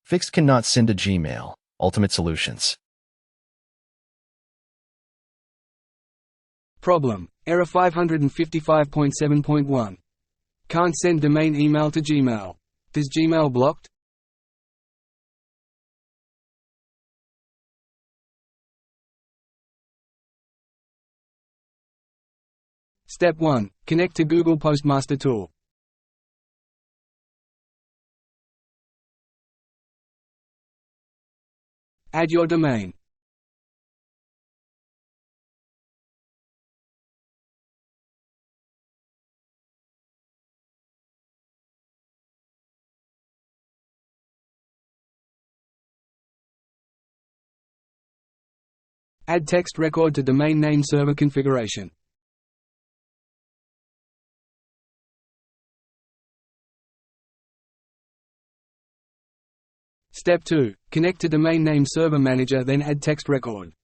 Fixed cannot send to Gmail. Ultimate solutions. Problem. Error 555.7.1. Can't send domain email to Gmail. Does Gmail blocked? Step 1. Connect to Google Postmaster tool. Add your domain. Add text record to domain name server configuration. Step 2. Connect to domain name server manager, then add text record.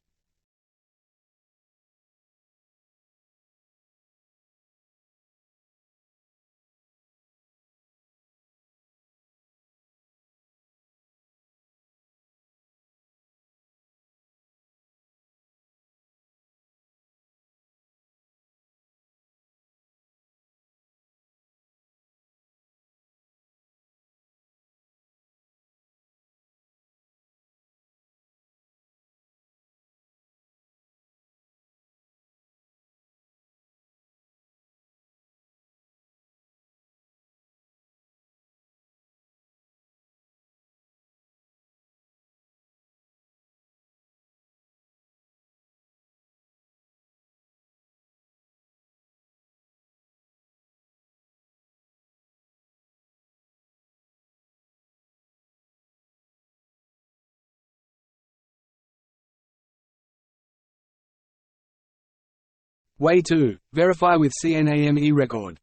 Way 2. Verify with CNAME record.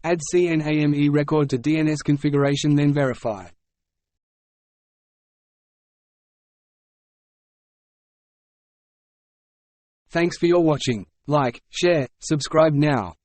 Add CNAME record to DNS configuration, then verify. Thanks for your watching. Like, share, subscribe now.